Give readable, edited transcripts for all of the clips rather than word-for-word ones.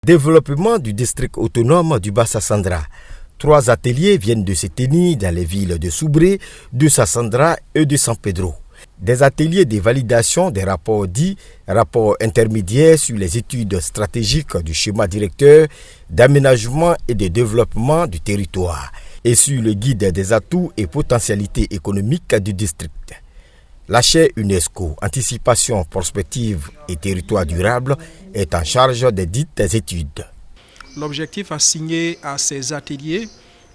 Développement du district autonome du Bassa-Sandra. 3 ateliers viennent de se tenir dans les villes de Soubré, de Sassandra et de San Pedro. Des ateliers de validation des rapports dits rapports intermédiaires sur les études stratégiques du schéma directeur d'aménagement et de développement du territoire et sur le guide des atouts et potentialités économiques du district. La chaire UNESCO, Anticipation, Prospective et Territoire durable, est en charge des dites études. L'objectif assigné à ces ateliers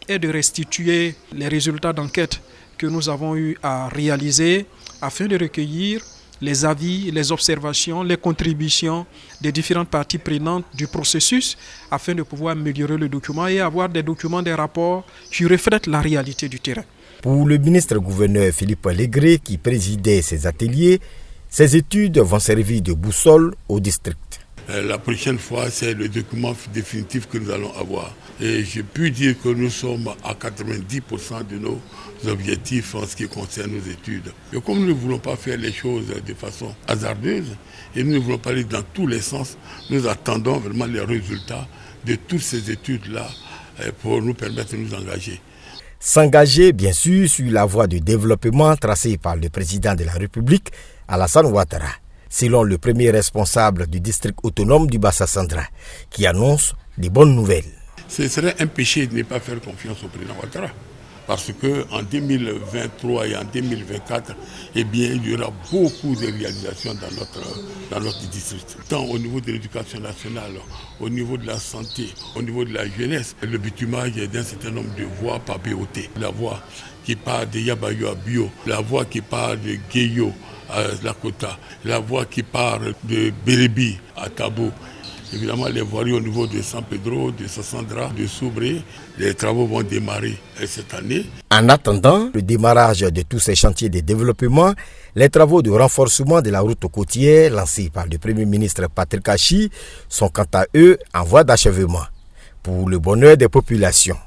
est de restituer les résultats d'enquête que nous avons eu à réaliser afin de recueillir les avis, les observations, les contributions des différentes parties prenantes du processus afin de pouvoir améliorer le document et avoir des documents, des rapports qui reflètent la réalité du terrain. Pour le ministre-gouverneur Philippe Légré qui présidait ces ateliers, ces études vont servir de boussole au district. La prochaine fois, c'est le document définitif que nous allons avoir. Et je peux dire que nous sommes à 90% de nos objectifs en ce qui concerne nos études. Et comme nous ne voulons pas faire les choses de façon hasardeuse, et nous ne voulons pas aller dans tous les sens, nous attendons vraiment les résultats de toutes ces études-là pour nous permettre de nous engager. S'engager, bien sûr, sur la voie du développement tracée par le président de la République, Alassane Ouattara, selon le premier responsable du district autonome du Bassa-Sandra, qui annonce des bonnes nouvelles. Ce serait un péché de ne pas faire confiance au président Ouattara, parce qu'en 2023 et en 2024, il y aura beaucoup de réalisations dans notre district. Tant au niveau de l'éducation nationale, au niveau de la santé, au niveau de la jeunesse, le bitumage d'un certain nombre de voies par BOT. La voie qui part de Yabayo à Bio, la voie qui part de Gueyo à Lakota, la voie qui part de Bérébi à Tabo. Évidemment, les voiries au niveau de San Pedro, de Sassandra, de Soubré, les travaux vont démarrer cette année. En attendant le démarrage de tous ces chantiers de développement, les travaux de renforcement de la route côtière lancés par le Premier ministre Patrick Achi sont quant à eux en voie d'achèvement pour le bonheur des populations.